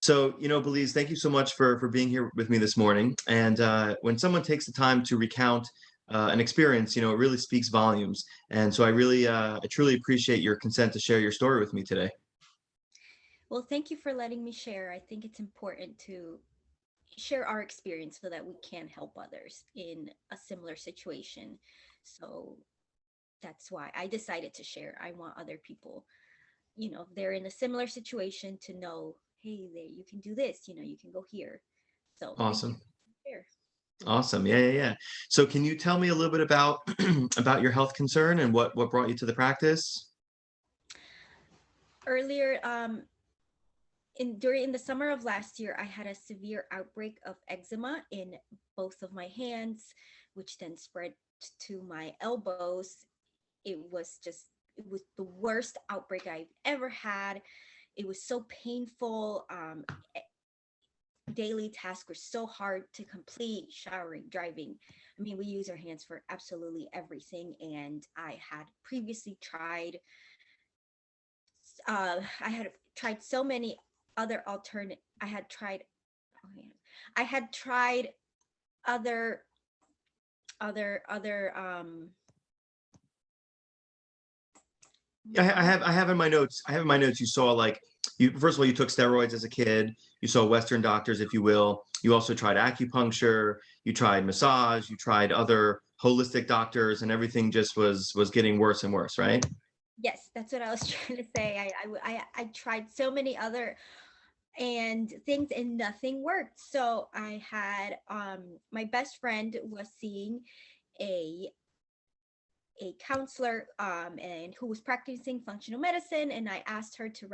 So, Belize, thank you so much for being here with me this morning. And when someone takes the time to recount an experience, it really speaks volumes. And so I truly appreciate your consent to share your story with me today. Well, thank you for letting me share. I think it's important to share our experience so that we can help others in a similar situation. So that's why I decided to share. I want other people, if they're in a similar situation to know, hey, there, you can do this, you can go here. So thank you Awesome. for sharing. Awesome. Yeah, yeah, yeah. So can you tell me a little bit about about your health concern and what brought you to the practice? Earlier, in the summer of last year, I had a severe outbreak of eczema in both of my hands, which then spread to my elbows. It was the worst outbreak I've ever had. It was so painful. Daily tasks were so hard to complete: showering, driving. I mean, we use our hands for absolutely everything. And I had tried so many other alternate. Oh, yeah. I had tried other, other. Yeah, I have in my notes. I have in my notes. You saw like you first of all you took steroids as a kid. You saw Western doctors, if you will. You also tried acupuncture. You tried massage. You tried other holistic doctors, and everything just was getting worse and worse, right? Yes, that's what I was trying to say. I tried so many other and things, and nothing worked. So I had my best friend was seeing a a counselor, and who was practicing functional medicine, and I asked her to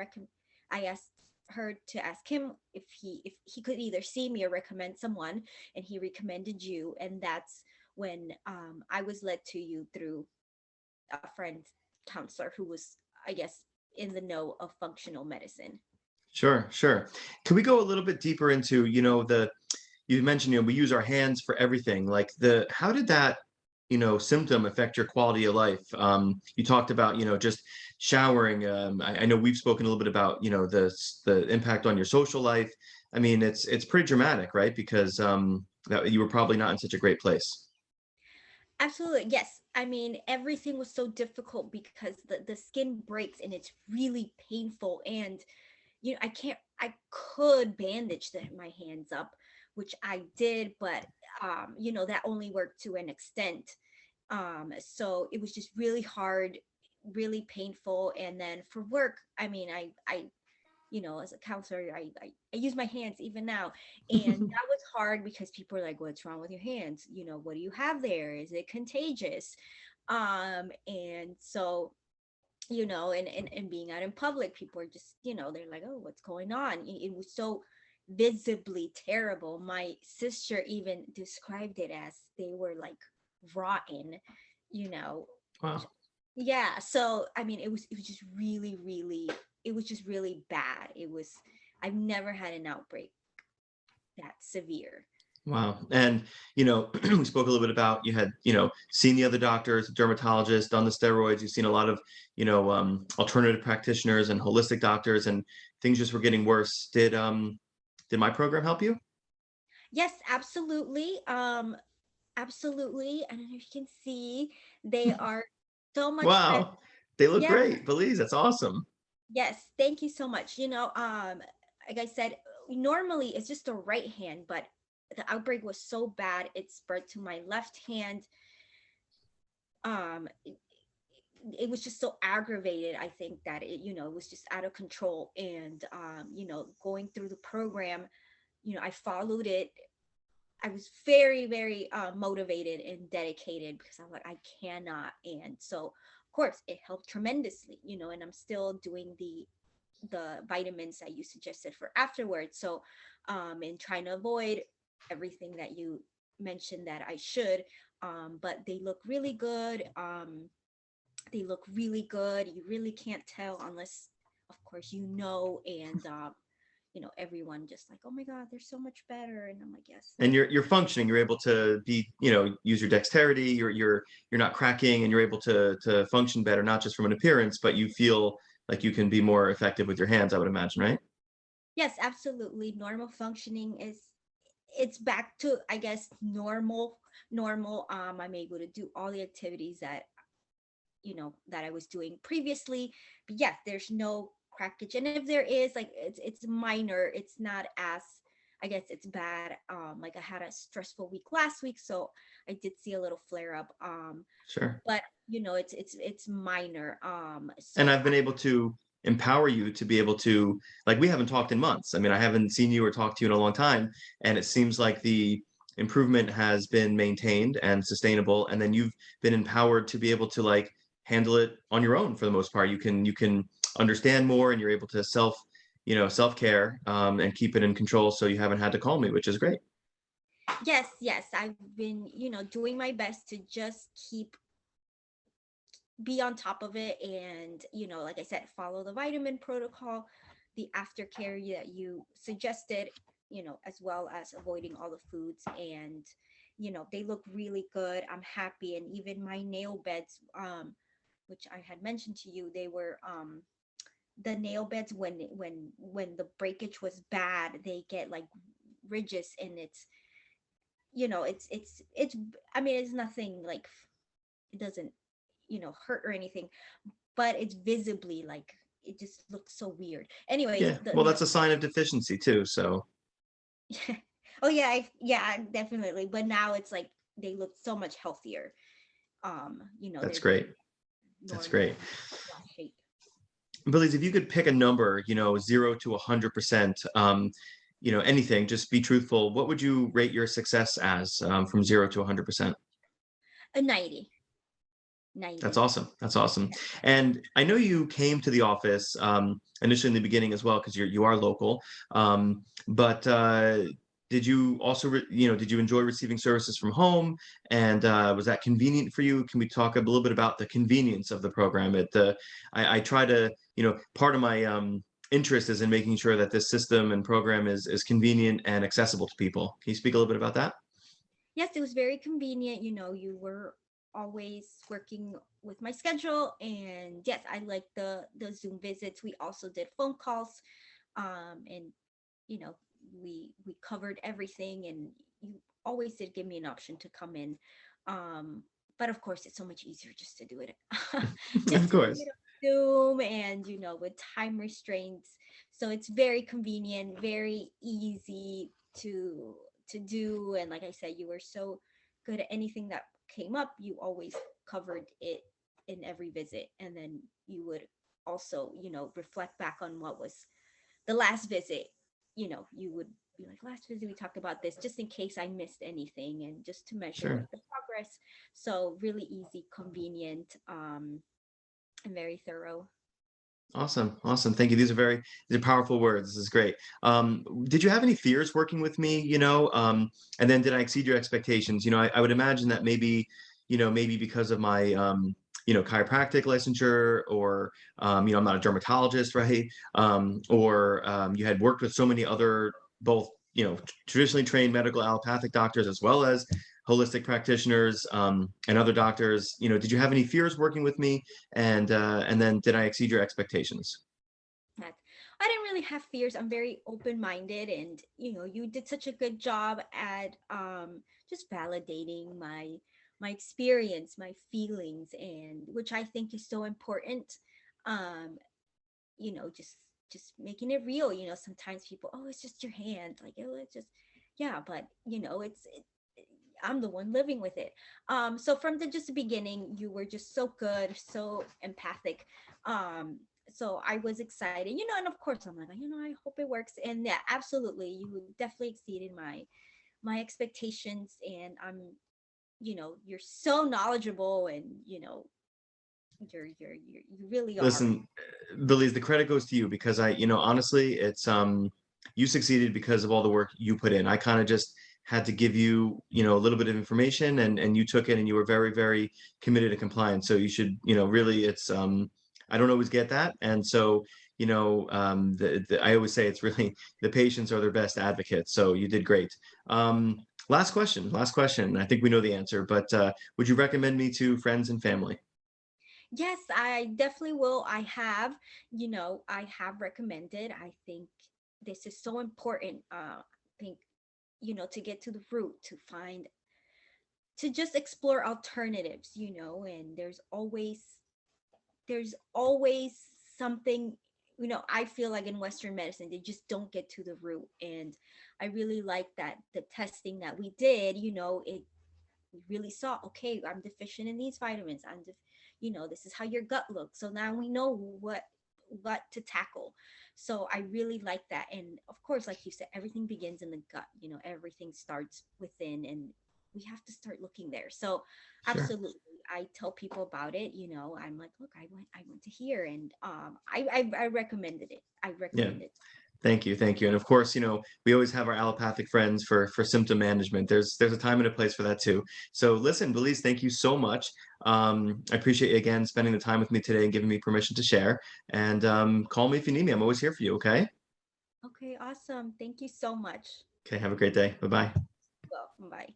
ask him if he could either see me or recommend someone, and he recommended you. And that's when I was led to you through a friend counselor who was, I guess, in the know of functional medicine. Sure, sure. Can we go a little bit deeper into, you mentioned, we use our hands for everything. Like how did that, symptom affect your quality of life? You talked about, just showering. I know we've spoken a little bit about, the impact on your social life. I mean, it's pretty dramatic, right? Because that you were probably not in such a great place. Absolutely. Yes. I mean, everything was so difficult because the skin breaks and it's really painful. And, I could bandage my hands up, which I did, but, that only worked to an extent. So it was just really hard, really painful. And then for work, I mean, as a counselor, I use my hands even now. And that was hard because people are like, what's wrong with your hands? What do you have there? Is it contagious? And so, and being out in public, people are just, they're like, oh, what's going on? It was so visibly terrible. My sister even described it as they were like rotten, you know, which, Wow. yeah. So, I mean, it was just really, really, it was just really bad. I've never had an outbreak that severe. Wow. And, we spoke a little bit about you had, seen the other doctors, dermatologists, done the steroids. You've seen a lot of, alternative practitioners and holistic doctors, and things just were getting worse. Did my program help you? Yes, absolutely. Absolutely. I don't know if you can see, they are so much better. Wow. They look Yeah, great. Belize, that's awesome. yes. Thank you so much. Like I said, normally it's just the right hand, but the outbreak was so bad it spread to my left hand. It was just so aggravated. I think that it was just out of control. And going through the program, I followed it. I was very, very motivated and dedicated because I'm like, I cannot. And so, of course, it helped tremendously, and I'm still doing the vitamins that you suggested for afterwards. So, and trying to avoid everything that you mentioned that I should. But they look really good. They look really good. You really can't tell unless, of course, and everyone just like, oh my God, they're so much better. And I'm like, yes, And you're functioning. You're able to be, use your dexterity. You're not cracking, and you're able to function better, not just from an appearance, but you feel like you can be more effective with your hands, I would imagine, right? Yes, absolutely. Normal functioning is, it's back to, I guess, normal. I'm able to do all the activities that, that I was doing previously. But yeah, there's no crackage. And if there is, like, it's minor. It's not as, I guess it's bad. Like I had a stressful week last week, so I did see a little flare up. Sure. But it's minor. And So I've been able to empower you to be able to, like, we haven't talked in months. I mean, I haven't seen you or talked to you in a long time, and it seems like the improvement has been maintained and sustainable, and then you've been empowered to be able to like handle it on your own for the most part. You can understand more, and you're able to self-care, and keep it in control, so you haven't had to call me, which is great. yes, yes, I've been, doing my best to just be on top of it, and like I said, follow the vitamin protocol, the aftercare that you suggested, as well as avoiding all the foods. And they look really good. I'm happy. And even my nail beds, which I had mentioned to you, they were the nail beds, when the breakage was bad, they get like ridges. And it's I mean, it's nothing like, it doesn't hurt or anything, but it's visibly like, it just looks so weird. Anyways, Yeah, well, that's a sign of deficiency too, so oh yeah, yeah, definitely. But now it's like they look so much healthier. that's They're getting great. That's normal great. and shape. Belize, if you could pick a number, 0 to 100%, anything, just be truthful. What would you rate your success as, from 0 to 100%? A 90, That's 90. awesome. That's awesome. And I know you came to the office, initially in the beginning as well, because you are local. But did you also, did you enjoy receiving services from home? And was that convenient for you? Can we talk a little bit about the convenience of the program? I try to, part of my interest is in making sure that this system and program is convenient and accessible to people. Can you speak a little bit about that? Yes, it was very convenient. You were always working with my schedule. And yes, I like the Zoom visits. We also did phone calls. And you know we covered everything, and you always did give me an option to come in. um but of course, it's so much easier just to do it Of just to do course. it on Zoom, and with time restraints. So it's very convenient, very easy to do. And like I said, you were so good at anything that came up. You always covered it in every visit, and then you would also reflect back on what was the last visit. You would be like, last visit we talked about this, just in case I missed anything, and just to measure like Sure. the progress. So really easy, convenient, and very thorough. Awesome. Awesome. Thank you. These are powerful words. This is great. Did you have any fears working with me, and then did I exceed your expectations? I would imagine that maybe, maybe because of my, chiropractic licensure, or, I'm not a dermatologist, right? Or you had worked with so many other, both, traditionally trained medical allopathic doctors, as well as holistic practitioners, and other doctors. Did you have any fears working with me? And then did I exceed your expectations? That I didn't really have fears. I'm very open-minded, and you did such a good job at just validating my experience, my feelings, and which I think is so important. um just making it real. Sometimes people, oh, it's just your hand, like, oh, it's just, yeah, but I'm the one living with it. So from the just the beginning, you were just so good, so empathic. So I was excited, and of course I'm like, I hope it works. And yeah, absolutely, you definitely exceeded my expectations. And you're so knowledgeable, and you really are. Listen, Billy, the credit goes to you, because honestly, it's you succeeded because of all the work you put in. I kind of just had to give you, a little bit of information, and you took it, and you were very, very committed to compliance. So you should, really, it's I don't always get that. And so, I always say it's really the patients are their best advocates. So you did great. Last question, last question. I think we know the answer, but would you recommend me to friends and family? Yes, I definitely will. I have recommended. I think this is so important. I think, to get to the root, to just explore alternatives, and there's always something, I feel like in Western medicine they just don't get to the root. And I really like that the testing that we did, it we really saw, okay, I'm deficient in these vitamins, this is how your gut looks, so now we know what to tackle. So I really like that. And of course, like you said, everything begins in the gut. Everything starts within, and we have to start looking there. So Sure. absolutely, I tell people about it. I'm like, look, I went to here, and I recommended it. I Yeah. recommend it. Thank you, thank you. And of course, we always have our allopathic friends for symptom management. There's a time and a place for that too. So listen, Belize, thank you so much. I appreciate you again spending the time with me today and giving me permission to share. And call me if you need me. I'm always here for you. Okay. Okay, awesome. Thank you so much. Okay. Have a great day. Bye bye. Well, bye.